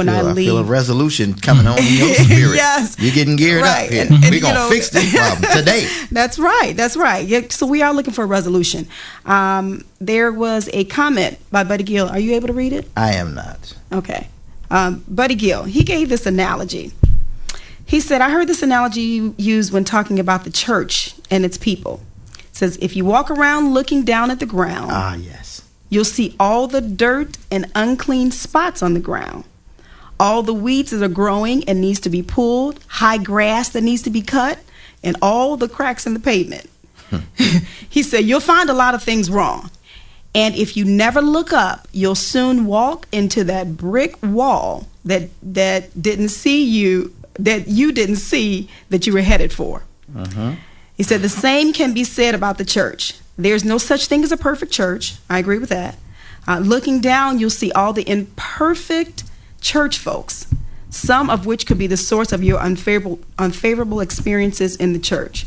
I leave. I feel a resolution coming on in your spirit. Yes. You're getting geared up here. We're going to fix this problem today. That's right. Yeah, so we are looking for a resolution. There was a comment by Buddy Gill. Are you able to read it? I am not. Okay. Buddy Gill, he gave this analogy. He said, I heard this analogy used when talking about the church and its people. It says, if you walk around looking down at the ground. Yes. You'll see all the dirt and unclean spots on the ground, all the weeds that are growing and needs to be pulled, high grass that needs to be cut, and all the cracks in the pavement. He said, you'll find a lot of things wrong. And if you never look up, you'll soon walk into that brick wall that didn't see you, that you didn't see that you were headed for. He said, the same can be said about the church. There's no such thing as a perfect church. I agree with that. Looking down, you'll see all the imperfect church folks, some of which could be the source of your unfavorable experiences in the church.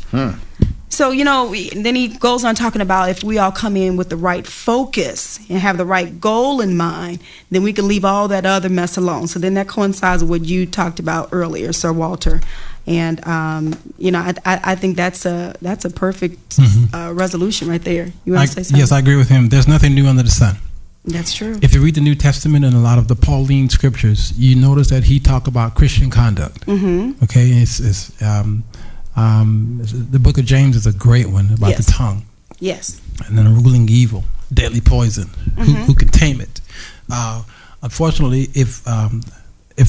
So, then he goes on talking about if we all come in with the right focus and have the right goal in mind, then we can leave all that other mess alone. So then that coincides with what you talked about earlier, Sir Walter. And I think that's a perfect resolution right there. You want to say something? Yes, I agree with him. There's nothing new under the sun. That's true. If you read the New Testament and a lot of the Pauline scriptures, you notice that he talk about Christian conduct. Okay, it's the book of James is a great one about the tongue. Yes. And then ruling evil, deadly poison. Who can tame it? Unfortunately, if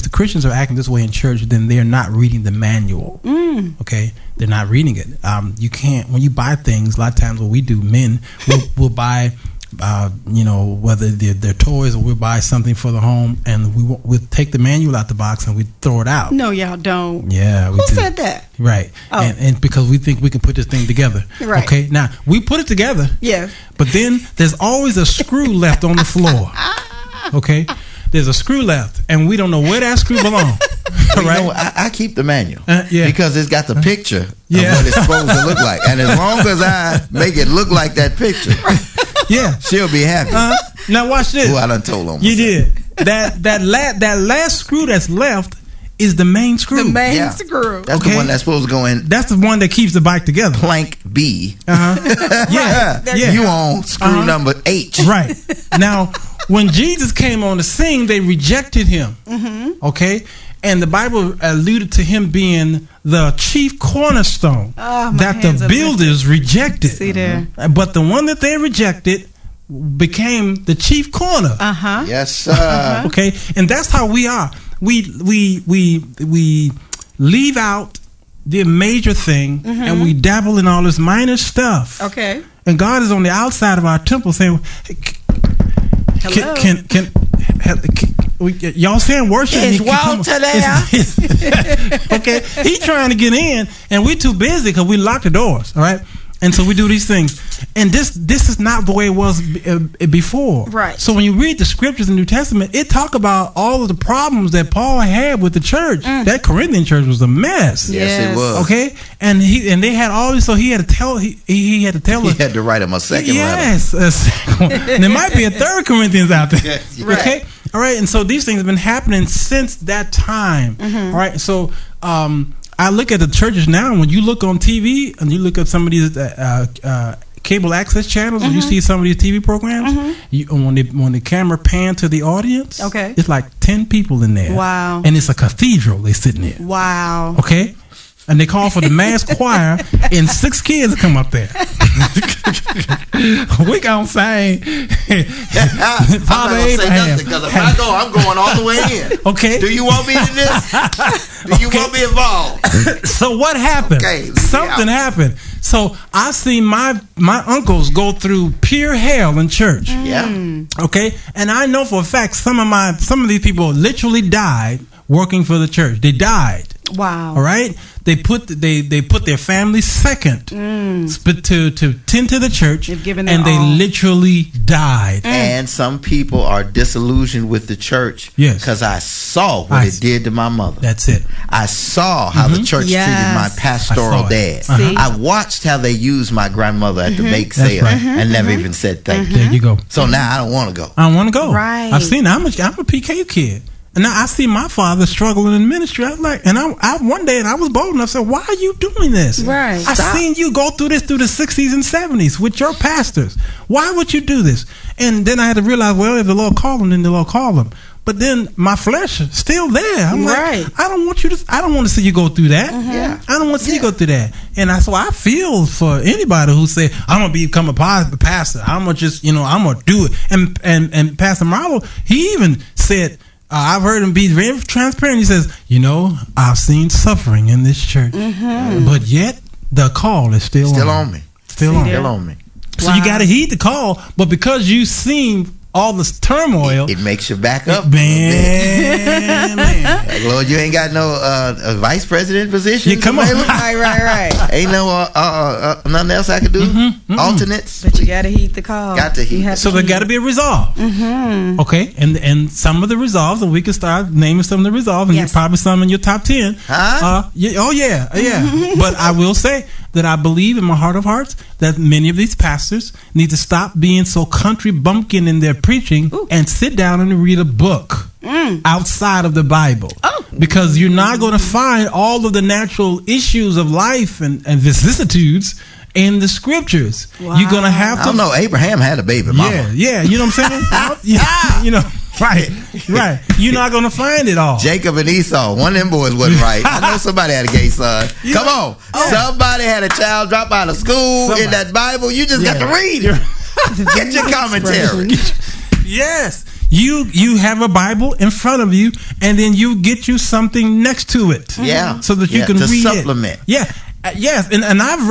the Christians are acting this way in church, then they're not reading the manual. Okay, they're not reading it. You can't, when you buy things. A lot of times, what we do, men, we'll buy, whether they're toys or we'll buy something for the home, and we'll take the manual out the box and we throw it out. No, y'all don't. Yeah, we Who do. said that? Right, and because we think we can put this thing together. Right. Okay, now we put it together. Yeah. But then there's always a screw left on the floor. Okay. There's a screw left, and we don't know where that screw belongs. Right? I keep the manual because it's got the picture of what it's supposed to look like, and as long as I make it look like that picture, she'll be happy. Now watch this. Oh, I done told on myself. You did that last screw that's left is the main screw. The main screw. That's the one that's supposed to go in. That's the one that keeps the bike together. Plank B. Yeah. You on screw number H. Right. Now, when Jesus came on the scene, they rejected him. Okay? And the Bible alluded to him being the chief cornerstone that the builders rejected. See there. But the one that they rejected became the chief corner. Yes, sir. Okay? And that's how we are. We leave out the major thing and we dabble in all this minor stuff. Okay. And God is on the outside of our temple saying, Hello. Can y'all saying worship? Is Walter there? Okay, he's trying to get in, and we're too busy because we lock the doors. All right, and so we do these things, and this is not the way it was before. Right. So when you read the scriptures in the New Testament, it talk about all of the problems that Paul had with the church. That Corinthian church was a mess. Yes, it was. Okay, and they had all this, so he had to tell he had to tell us. He had to write him a second letter. Yes, a second one. And there might be a third Corinthians out there. Yes, okay, all right, and so these things have been happening since that time. All right, so I look at the churches now, and when you look on TV and you look at some of these cable access channels, and you see some of these TV programs, when the camera pans to the audience, it's like 10 people in there. Wow. And it's a cathedral they sitting in. Wow. Okay? And they call for the mass choir, and 6 kids come up there. We gonna sing Father Abraham. Because if I go, I'm going all the way in. Okay. Do you want me to this? Do you want me involved? So what happened? Okay, Something happened. So I see my uncles go through pure hell in church. Yeah. Okay, and I know for a fact some of these people literally died working for the church. They died. Wow. All right, they put their family second, but to tend to the church, They've given their and they all. literally died. And some people are disillusioned with the church. Yes. Because I saw what it did to my mother. That's it. I saw how the church Yes. treated my pastoral I saw it. dad. See? I watched how they used my grandmother at the bake That's sale right. and never even said thank you. There you go. So now I don't want to go. I don't want to go. Right. I've seen it. I'm a PK kid. And now I see my father struggling in ministry. I was like, and I one day, and I was bold enough to say, why are you doing this? Right. I've seen you go through this through the 60s and 70s with your pastors. Why would you do this? And then I had to realize, well, if the Lord called him, then the Lord called him. But then my flesh is still there. I'm Right. like, I don't want to see you go through that. Yeah. I don't want to see you go through that. And that's why I feel for anybody who say, I'm going to become a pastor. I'm going to just, I'm going to do it. And Pastor Marlowe, he even said, I've heard him be very transparent. He says, I've seen suffering in this church, but yet the call is still on me. Still on. Still on me. So you got to heed the call, but because you've seen all this turmoil, It makes you back up. man. Like, Lord, you ain't got no a vice president position. Yeah, come on. Right. Ain't no nothing else I could do. Alternates. But you got to heed the call. Got to heed. You have So to there heed. got to be a resolve. Okay, and some of the resolves, and we can start naming some of the resolves, and Yes. you're probably some in your top 10. Huh? Yeah. But I will say that I believe in my heart of hearts that many of these pastors need to stop being so country bumpkin in their preaching and sit down and read a book outside of the Bible. Because you're not going to find all of the natural issues of life and vicissitudes in the scriptures. Wow. You're going to have to. I don't know. Abraham had a baby mama. Yeah, you know what I'm saying? Right. You're not going to find it all. Jacob and Esau, one of them boys wasn't right. I know somebody had a gay son. Come on. Somebody had a child drop out of school in that Bible. You just got to read it. Get your commentary. Yes. You have a Bible in front of you, and then you get you something next to it. Yeah. So that you Yeah, can to read supplement. it. Yeah. Yes, and I've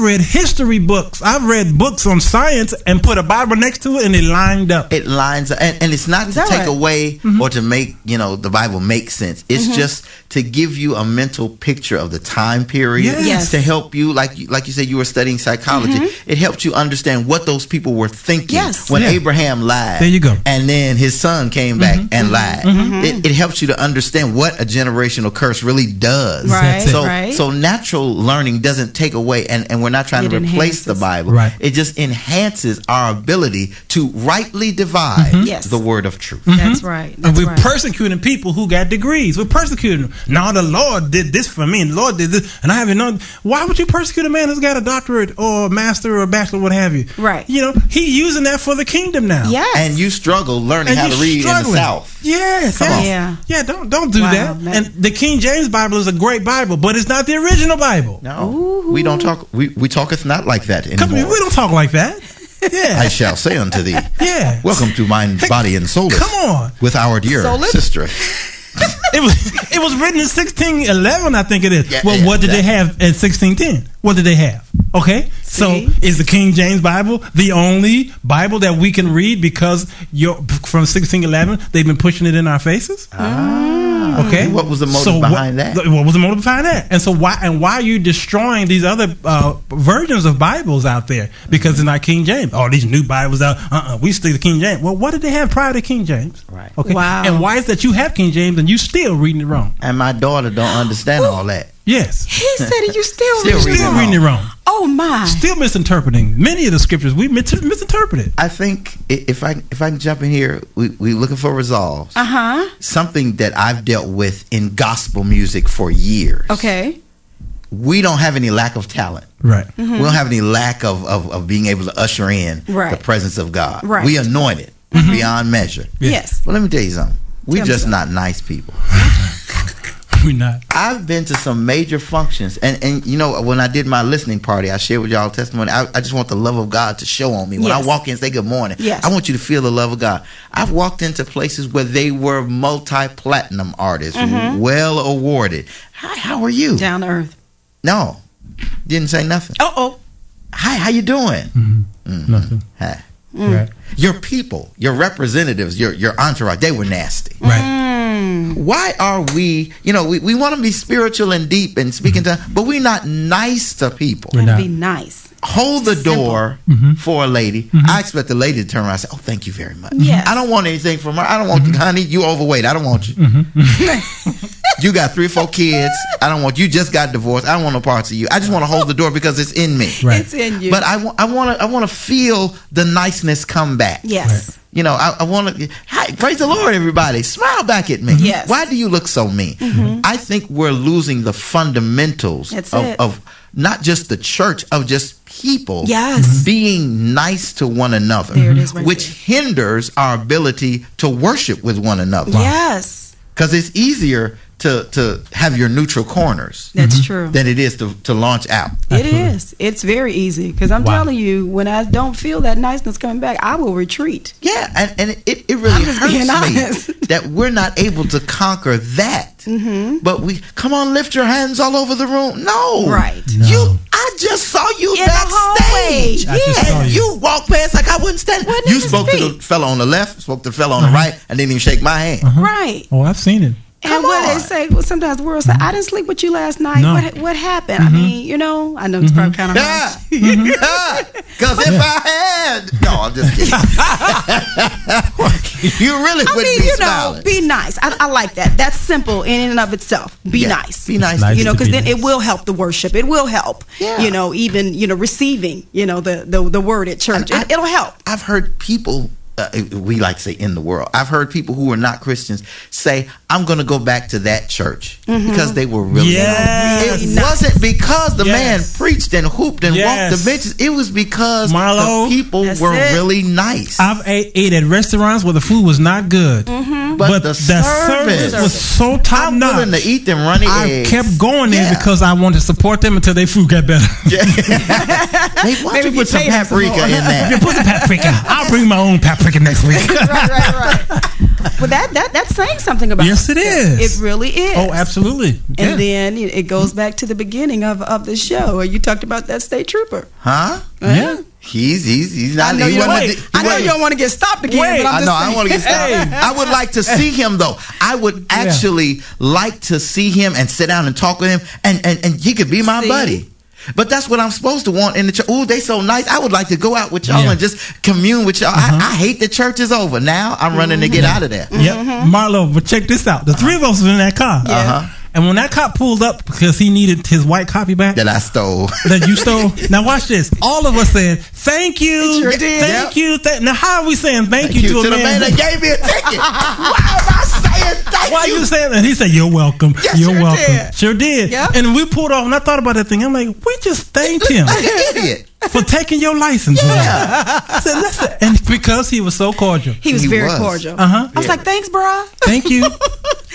read history books. I've read books on science and put a Bible next to it, and it lined up. It lines up, and it's not to that take right? away or to make the Bible make sense. It's just to give you a mental picture of the time period. Yes. To help you, like you said, you were studying psychology. It helps you understand what those people were thinking Yes. when Yeah. Abraham lied. There you go. And then his son came back and lied. It helps you to understand what a generational curse really does. Right, So right. so natural learning doesn't take away, and we're not trying It to replace the enhances. Bible. Right. It just enhances our ability to rightly divide Yes. the word of truth. That's right. And That's we're right. persecuting people who got degrees. We're persecuting them. Now the Lord did this for me, and the Lord did this, and I haven't known. Why would you persecute a man who's got a doctorate or a master or a bachelor, what have you? Right. He's using that for the kingdom now. Yes. And you struggle learning And how you're to read in the struggling. South. Yes. Come on. Yeah. Don't do Wow, that. man. And the King James Bible is a great Bible, but it's not the original Bible. No, we don't talk. We talketh not like that Come anymore. on, we don't talk like that. Yeah. I shall say unto thee, Yeah. welcome to Mind, Body, and Soul. Come on. With our dear Soulless? sister. It was written in 1611, I think it is. Yeah, well, yeah, what did they have at 1610? What did they have? Okay, so See? is the King James Bible the only Bible that we can read because from 1611 they've been pushing it in our faces? Okay, What was the motive behind that? What was the motive behind that? And so why are you destroying these other versions of Bibles out there because they're not King James? Oh, these new Bibles out. We stick to King James. Well, what did they have prior to King James? Right. Okay. Wow. And why is that you have King James and you still reading it wrong? And my daughter don't understand all that. Yes. He said you still Still reading Still it reading it wrong. Oh my. Still misinterpreting. Many of the scriptures we misinterpreted. I think if I can jump in here, we looking for resolves. Something that I've dealt with in gospel music for years. Okay. We don't have any lack of talent. Right. We don't have any lack of being able to usher in Right. the presence of God. Right. We anointed beyond measure. Yes. Well, let me tell you something. We Tell me just something. not nice people. We're not. I've been to some major functions, and when I did my listening party, I shared with y'all testimony. I just want the love of God to show on me. When I Yes. walk in and say good morning, Yes. I want you to feel the love of God. I've walked into places where they were multi-platinum artists, well awarded. Hi, how are you? Down to earth. No, Didn't say nothing. Uh-oh. Hi, how you doing? Nothing. Hi. Right. Your people, your representatives, your entourage, they were nasty. Right. Why are we, we want to be spiritual and deep and speaking to, but we're not nice to people. We're And not. be nice. Hold the door for a lady. I expect the lady to turn around and say, oh, thank you very much. Yes. I don't want anything from her. I don't want you, honey, you overweight. I don't want you. You got 3 or 4 kids. I don't want you. Just got divorced. I don't want no parts of you. I just want to hold the door because it's in me. Right. It's in you. But I want to feel the niceness come back. Yes. I want to. Hi, praise the Lord, everybody. Smile back at me. Yes. Why do you look so mean? I think we're losing the fundamentals That's it. of not just the church, of just people Yes. being nice to one another, There it is right which hinders our ability to worship with one another. Yes. Because it's easier to have your neutral corners That's true. than it is to launch out. It is. It's very easy because I'm Wow. telling you, when I don't feel that niceness coming back, I will retreat. Yeah, and it really I'm just being hurts me honest. that we're not able to conquer that. But we come on, lift your hands all over the room. No, Right. No. I just saw you In the hallway. backstage, I just saw and you. you walked past like I wouldn't stand. Wasn't You at his spoke to the feet. fellow on the left, spoke to the fellow on the right, and didn't even shake my hand. Right. Oh, I've seen it. And Come what on. they say, well, sometimes the world say, I didn't sleep with you last night. No. What happened? I mean, I know it's probably kind of Yeah, harsh. because if I had, no, I'm just kidding. You really I wouldn't mean, be smiling. be nice. I like that. That's simple in and of itself. Be Yeah, nice. Be nice. Nice. You know, to because be then nice. it will help the worship. It will help. Yeah. Even receiving. The word at church. I- It'll help. I've heard people, we like to say in the world, I've heard people who are not Christians say, I'm going to go back to that church because they were really Yes. It wasn't because the Yes. man preached and hooped and walked the Yes. benches. It was because Marlo, the people That's were it. really nice. I've ate at restaurants where the food was not good, but the service service was so top I'm willing notch. to eat them runny I eggs. kept going there Yeah. because I wanted to support them until their food got better. Hey, why don't Maybe you put some pay them some paprika more. in You there? put the paprika. I'll bring my own paprika next week. right. Well, that's saying something about Yes, it is. It really is. Oh, absolutely. Yeah. And then it goes back to the beginning of the show where you talked about that state trooper. Huh? Yeah. He's not. I know he you wasn't don't, a- he I know wasn't- you don't want to get stopped again. Wait. But I'm I just know. I don't saying. want to get stopped. Hey. I would like to see him though. I would actually like to see him and sit down and talk with him, and he could be my See? buddy. But that's what I'm supposed to want in the church. Ooh, they so nice. I would like to go out with y'all Yeah. and just commune with y'all. I hate the church is over. Now I'm running to get out of there. Yep. Marlo, but check this out. The 3 of us were in that car. Uh-huh. And when that cop pulled up because he needed his white copy back That I stole. that you stole. Now watch this. All of us said, thank you. Sure did. Thank you. Now how are we saying thank you to a the man that gave me a ticket. Why am I saying thank Why you? you saying that? He said, you're welcome. Yes, You're sure welcome. did. Sure did. Yep. And we pulled off and I thought about that thing. I'm like, we just thanked him Like an idiot. for taking your license. Yeah. I said, listen. And because he was so cordial. He was He very was. cordial. Uh-huh. I was like, thanks, bruh. Thank you.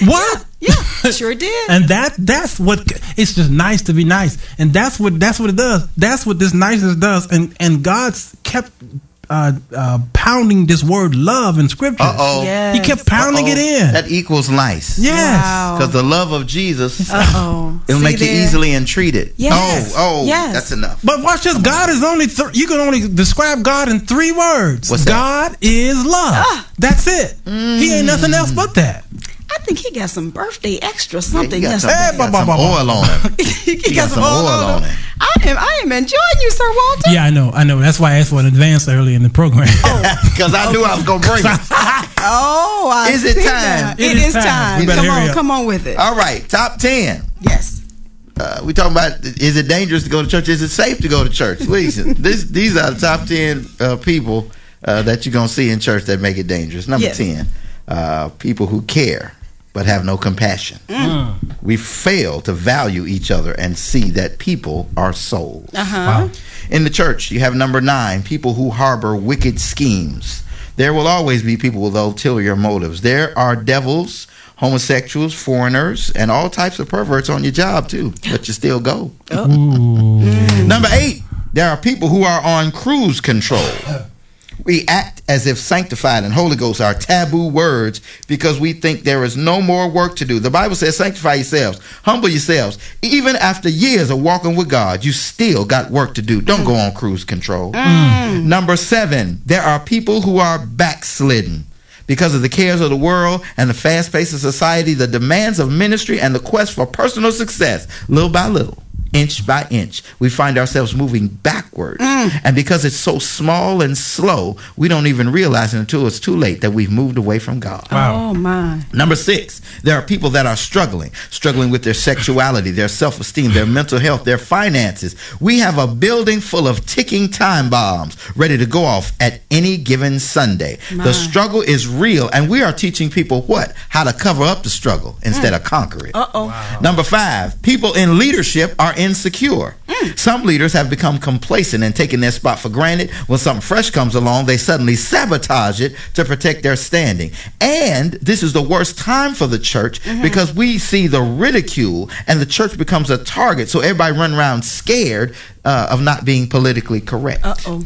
What? Yeah, sure did. And that's what it's just nice to be nice, and that's what it does. That's what this niceness does, and God's kept pounding this word love in Scripture. Uh-oh. Yes. He kept pounding it in. That equals nice. Yes. Wow. Because the love of Jesus, Uh-oh. it'll See make you there? easily entreated. Yes. Oh, Yes. that's enough. But watch this. God is only you can only describe God in 3 words. What's that? God is love. That's it. He ain't nothing else but that. I think he got some birthday extra He something. got Yes. some oil on him. he got some oil on him. I am enjoying you, Sir Walter. Yeah, I know. That's why I asked for an advance early in the program. Because I knew I was going to bring it. Oh, I Is it see time? that. It It is is time. time. We better hurry up. Come on with it. All right, top 10. Yes. We talking about, is it dangerous to go to church? Is it safe to go to church? Listen, these are the top 10 people that you're going to see in church that make it dangerous. Number Yes. 10, people who care but have no compassion. We fail to value each other and see that people are souls. Uh-huh. Wow. In the church, you have number 9, people who harbor wicked schemes. There will always be people with ulterior motives. There are devils, homosexuals, foreigners, and all types of perverts on your job too, but you still go. Number 8, there are people who are on cruise control. We act as if sanctified and Holy Ghost are taboo words because we think there is no more work to do. The Bible says, sanctify yourselves, humble yourselves. Even after years of walking with God, you still got work to do. Don't go on cruise control. Number 7, there are people who are backslidden. Because of the cares of the world and the fast pace of society, the demands of ministry, and the quest for personal success, little by little, inch by inch, we find ourselves moving backwards. And because it's so small and slow, we don't even realize it until it's too late that we've moved away from God. Oh, my. Number 6, there are people that are struggling with their sexuality, their self-esteem, their mental health, their finances. We have a building full of ticking time bombs ready to go off at any given Sunday. The struggle is real, and we are teaching people what? How to cover up the struggle instead of conquer it. Number 5, people in leadership are insecure. Some leaders have become complacent and taken their spot for granted. When something fresh comes along, they suddenly sabotage it to protect their standing. And this is the worst time for the church because we see the ridicule and the church becomes a target. So everybody run around scared of not being politically correct.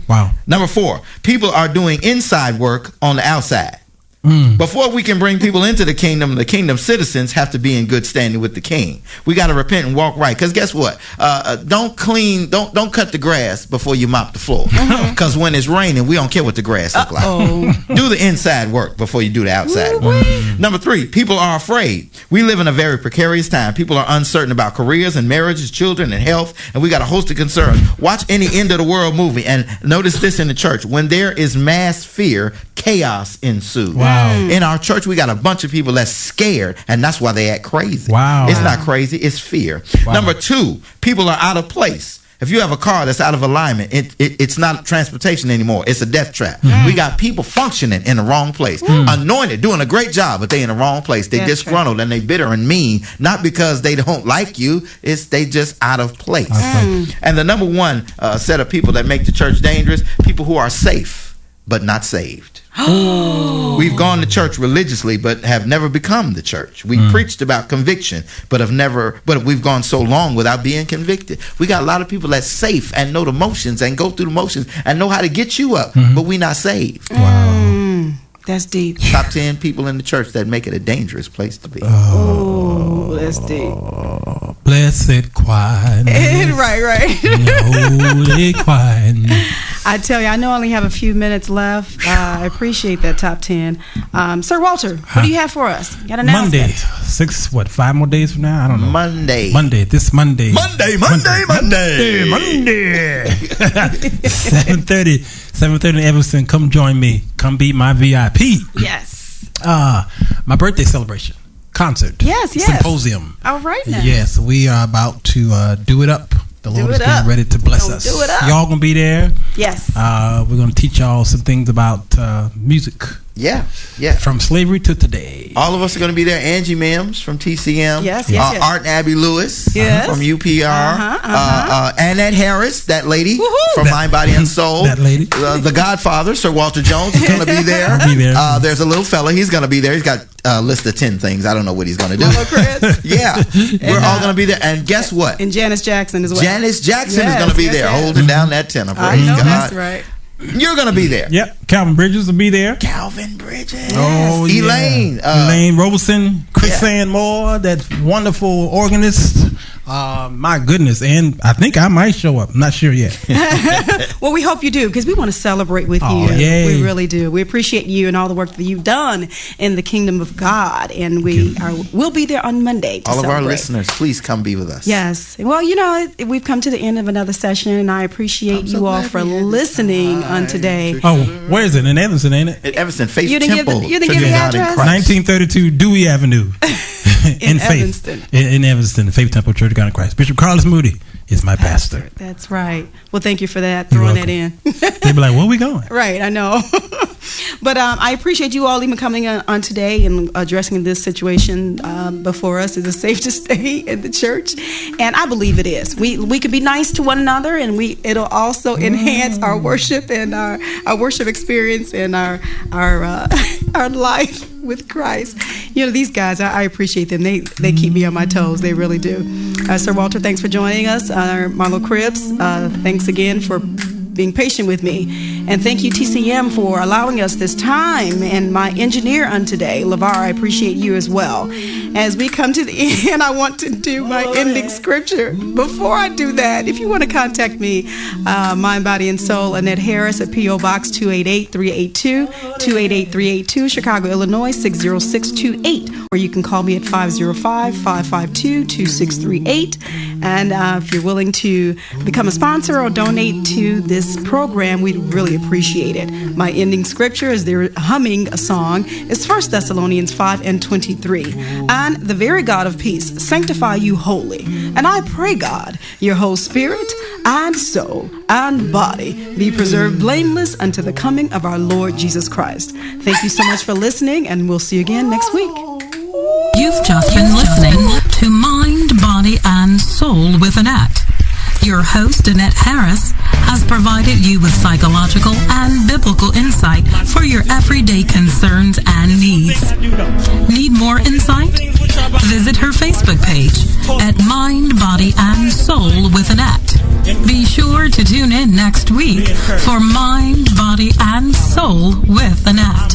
Wow. Number 4, people are doing inside work on the outside. Before we can bring people into the kingdom citizens have to be in good standing with the king. We got to repent and walk right. Because guess what? Don't cut the grass before you mop the floor. Because when it's raining, we don't care what the grass looks like. Do the inside work before you do the outside work. Number 3, people are afraid. We live in a very precarious time. People are uncertain about careers and marriages, children and health, and we got a host of concerns. Watch any end of the world movie and notice this in the church. When there is mass fear, chaos ensues. Wow. In our church, we got a bunch of people that's scared, and that's why they act crazy. Wow. It's not crazy, it's fear. Wow. Number 2, people are out of place. If you have a car that's out of alignment, it's not transportation anymore. It's a death trap. We got people functioning in the wrong place. Anointed, doing a great job, but they in the wrong place. They disgruntled and they bitter and mean, not because they don't like you. It's they just out of place. And the number 1 set of people that make the church dangerous, people who are safe but not saved. We've gone to church religiously but have never become the church. We preached about conviction but we've gone so long without being convicted. We got a lot of people that's safe and know the motions and go through the motions and know how to get you up, but we not saved. Wow. That's deep. Top 10 people in the church that make it a dangerous place to be. Oh, that's deep. Blessed quietness. Right. Holy quietness. I tell you, I know I only have a few minutes left. I appreciate that top 10. Sir Walter, what do you have for us? Got an Monday, 5 more days from now? I don't know. Monday. This Monday. Monday. 7:30 in Evanston. Come join me. Come be my VIP. Yes. My birthday celebration. Concert. Yes. Symposium. All right now. Yes, we are about to do it up. The Lord is getting ready to bless us. Do it up. Y'all gonna be there. Yes. We're gonna teach y'all some things about music. Yeah. From slavery to today. All of us are going to be there. Angie Mims from TCM. Yes. Art and Abby Lewis from UPR. Annette Harris, that lady from Mind, Body, and Soul. That lady. The Godfather, Sir Walter Jones, is going to be there. I'll be there. There's a little fella. He's going to be there. He's got a list of 10 things. I don't know what he's going to do. Hello, Chris. Yeah. We're all going to be there. And guess what? And Janice Jackson as well. Janice Jackson is going to be there, holding down that tenor. I Praise know God. that's right. You're going to be there. Yep. Calvin Bridges will be there. Calvin Bridges. Oh, Elaine. Elaine Robeson. Chris Ann Moore, that wonderful organist. My goodness. And I think I might show up. I'm not sure yet. Well, we hope you do, because we want to celebrate with you. Yay. We really do. We appreciate you and all the work that you've done in the kingdom of God. And we'll be there on Monday to all of celebrate. our listeners, please come be with us. Yes. Well, we've come to the end of another session, and I appreciate you all for listening on today. Oh, where is it? In Evanston, ain't it? At Evanston, Faith You didn't give Temple. you didn't give the God in address? Christ. 1932 Dewey Avenue. In Faith. Evanston. In Evanston, the Faith Temple Church of God in Christ. Bishop Carlos Moody is my pastor. That's right. Well, thank you for that, You're throwing that welcome. in. They be like, where are we going? Right, I know. But I appreciate you all even coming on today and addressing this situation before us. Is it safe to stay in the church? And I believe it is. We could be nice to one another, and it'll also enhance our worship and our worship experience and our life with Christ. These guys, I appreciate them. They keep me on my toes. They really do. Sir Walter, thanks for joining us. Marlo Cribbs, thanks again for being patient with me. And thank you, TCM, for allowing us this time. And my engineer on today, LeVar, I appreciate you as well. As we come to the end, I want to do my ending scripture. Before I do that, if you want to contact me, Mind, Body, and Soul, Annette Harris at P.O. Box 288-382, 288-382, Chicago, Illinois, 60628. Or you can call me at 505-552-2638. And if you're willing to become a sponsor or donate to this program, we'd really appreciate it. My ending scripture, as they're humming a song, is 1 Thessalonians 5:23. And the very God of peace sanctify you wholly. And I pray, God, your whole spirit and soul and body be preserved blameless unto the coming of our Lord Jesus Christ. Thank you so much for listening, and we'll see you again next week. You've just been listening to Mind, Body, and Soul with Annette. Your host, Annette Harris, has provided you with psychological and biblical insight for your everyday concerns and needs. Need more insight? Visit her Facebook page at Mind, Body, and Soul with Annette. Be sure to tune in next week for Mind, Body, and Soul with Annette.